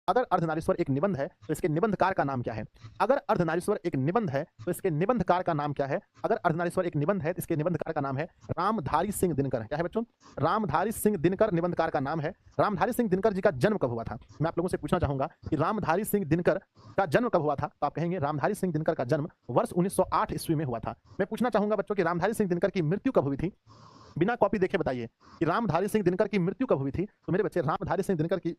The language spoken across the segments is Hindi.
अगर अर्धनारीश्वर एक निबंध है तो इसके निबंधकार का नाम क्या है? अगर अर्धनारीश्वर एक निबंध है तो इसके निबंधकार का नाम क्या है? अगर अर्धनारीश्वर एक निबंध है तो इसके निबंधकार का नाम है रामधारी सिंह दिनकर। क्या है बच्चों? रामधारी सिंह दिनकर निबंधकार का नाम है। रामधारी सिंह दिनकर जी का जन्म कब हुआ था? मैं आप लोगों से पूछना चाहूंगा कि रामधारी सिंह दिनकर का जन्म कब हुआ था? तो आप कहेंगे रामधारी सिंह दिनकर का जन्म वर्ष 1908 ईस्वी में हुआ था। मैं पूछना चाहूंगा बच्चों कि रामधारी सिंह दिनकर की मृत्यु कब हुई थी? बिना कॉपी देखे बताइए कि रामधारी सिंह दिनकर की मृत्यु कब हुई थी? तो मेरे बच्चे रामधारी सिंह दिनकर की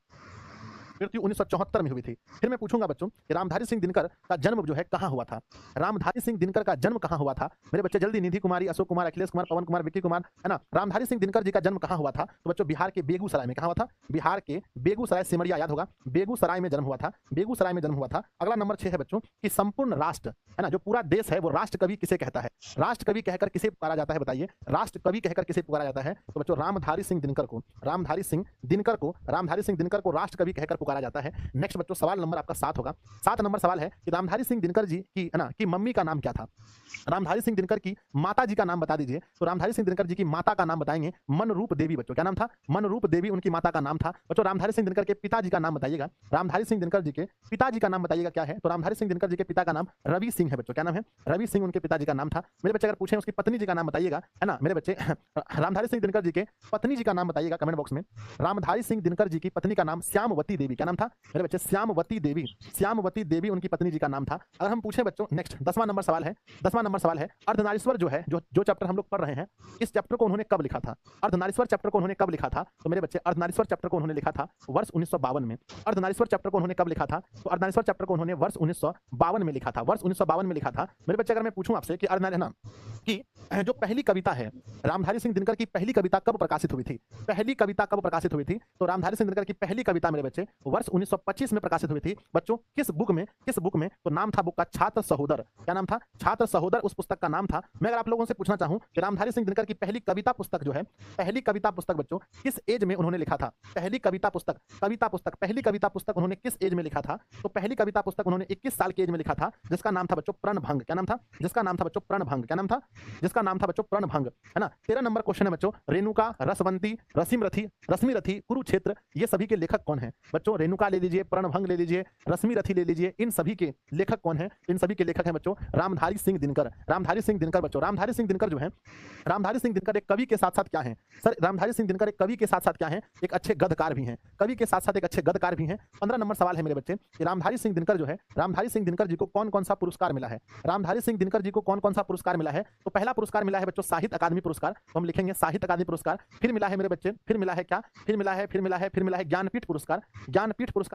मृत्यु 1974 में हुई थी। फिर मैं पूछूंगा बच्चों कि रामधारी सिंह दिनकर का जन्म जो है कहां हुआ था? रामधारी सिंह दिनकर का जन्म कहां हुआ था? मेरे बच्चे जल्दी, निधि कुमारी, अशोक कुमार, अखिलेश कुमार, पवन कुमार, विक्की कुमार, है ना? रामधारी सिंह दिनकर जी का जन्म कहां हुआ था? तो बच्चों बिहार के बेगूसराय में। कहां हुआ था? बिहार के बेगूसराय, सिमरिया याद होगा, बेगूसराय में जन्म हुआ था। बेगूसराय में जन्म हुआ था। अगला नंबर 6 है बच्चों कि संपूर्ण राष्ट्र, है ना, जो पूरा देश है वो राष्ट्र कवि किसे कहता है? राष्ट्र कवि कहकर किसे पुकारा जाता है बताइए? राष्ट्र कवि कहकर किसे पुकारा जाता है? तो बच्चों रामधारी सिंह दिनकर को, रामधारी सिंह दिनकर को, रामधारी सिंह दिनकर को राष्ट्र कवि कहकर पुकारा जाता है। नेक्स्ट बच्चों सवाल नंबर आपका 7 होगा। 7 नंबर सवाल है कि रामधारी सिंह दिनकर जी की, है ना, की मम्मी का नाम क्या था? रामधारी सिंह दिनकर की माता जी का नाम बता दीजिए। तो रामधारी सिंह दिनकर जी की माता का नाम बताएंगे मनरूप देवी। बच्चों क्या नाम था? मनरूप देवी उनकी माता का नाम था। बच्चों रामधारी सिंह दिनकर के पिताजी का नाम बताइएगा। रामधारी सिंह दिनकर जी के पिताजी का नाम बताइएगा क्या है? तो रामधारी सिंह दिनकर जी के पिता का नाम रवि सिंह है। बच्चों क्या नाम है? रवि सिंह उनके पिताजी का नाम था। मेरे बच्चे अगर पूछें उसकी पत्नी जी का नाम बताइएगा, है ना मेरे बच्चे रामधारी सिंह दिनकर जी के पत्नी जी का नाम बताइएगा कमेंट बॉक्स में। रामधारी सिंह दिनकर जी की पत्नी का नाम श्यामवती देवी। क्या नाम था मेरे बच्चे? श्यामवती देवी। श्यामवती देवी उनकी पत्नी जी का नाम था। अगर हम पूछे बच्चों नेक्स्ट 10वां नंबर सवाल है, 10वां नंबर सवाल है अर्धनारीश्वर जो है, जो चैप्टर हम लोग पढ़ रहे हैं, इस चैप्टर को उन्होंने कब लिखा था? अर्धनारीश्वर चैप्टर को उन्होंने कब लिखा था? तो मेरे बच्चे अर्धनारीश्वर चैप्टर को उन्होंने लिखा था वर्ष 1952 में। अर्धनारीश्वर चैप्टर को उन्होंने कब लिखा था? तो अर्धनारीश्वर चैप्टर को उन्होंने वर्ष 1952 में लिखा था। वर्ष 1952 में लिखा था। मेरे बच्चे अगर मैं पूछूं आपसे कि अर्धनारी, ना, कि जो पहली कविता है रामधारी सिंह दिनकर की पहली कविता कब प्रकाशित हुई थी? पहली कविता कब प्रकाशित हुई थी? तो रामधारी सिंह दिनकर की पहली कविता मेरे बच्चे वर्ष 1925 में प्रकाशित हुई थी। बच्चों किस बुक में? किस बुक में? तो नाम था बुक का छात्र सहोदर। क्या नाम था? छात्र सहोदर उस पुस्तक का नाम था। मैं अगर आप लोगों से पूछना चाहूं कि रामधारी सिंह दिनकर की पहली कविता पुस्तक जो है, पहली कविता पुस्तक बच्चों किस एज में उन्होंने लिखा था? पहली कविता पुस्तक, पहली कविता पुस्तक उन्होंने किस एज में लिखा था? तो पहली कविता पुस्तक उन्होंने 21 साल की एज में लिखा था, जिसका नाम था बच्चों प्रणभंग। क्या नाम था? जिसका नाम था बच्चों प्रणभंग। क्या नाम था? जिसका नाम था बच्चों प्रणभंग, है ना। 13 नंबर क्वेश्चन है बच्चों, रेणुका, रसवंती, रश्मि रथी, कुरुक्षेत्र, ये सभी के लेखक कौन है? बच्चों रेणुका ले लीजिए, प्रणभंग ले लीजिए, रश्मि रथी ले लीजिए, इन सभी के लेखक कौन है? इन सभी के लेखक हैं बच्चों रामधारी सिंह दिनकर। रामधारी सिंह दिनकर बच्चों, रामधारी सिंह दिनकर जो है, रामधारी सिंह दिनकर एक कवि के साथ साथ क्या है सर? रामधारी सिंह दिनकर एक कवि के साथ साथ क्या है? एक अच्छे गद्यकार भी हैं। कवि के साथ साथ एक अच्छे गद्यकार भी हैं। 15 नंबर सवाल है मेरे बच्चे कि रामधारी सिंह दिनकर जो है, रामधारी सिंह दिनकर जी को कौन कौन सा पुरस्कार मिला है? रामधारी सिंह दिनकर जी को कौन कौन सा पुरस्कार मिला है? तो पहला पुरस्कार मिला है बच्चों साहित्य अकादमी पुरस्कार। तो हम लिखेंगे साहित्य अकादमी पुरस्कार। फिर मिला है मेरे बच्चे, फिर मिला है क्या? फिर मिला है ज्ञानपीठ पुरस्कार। ज्ञानपीठ पुरस्कार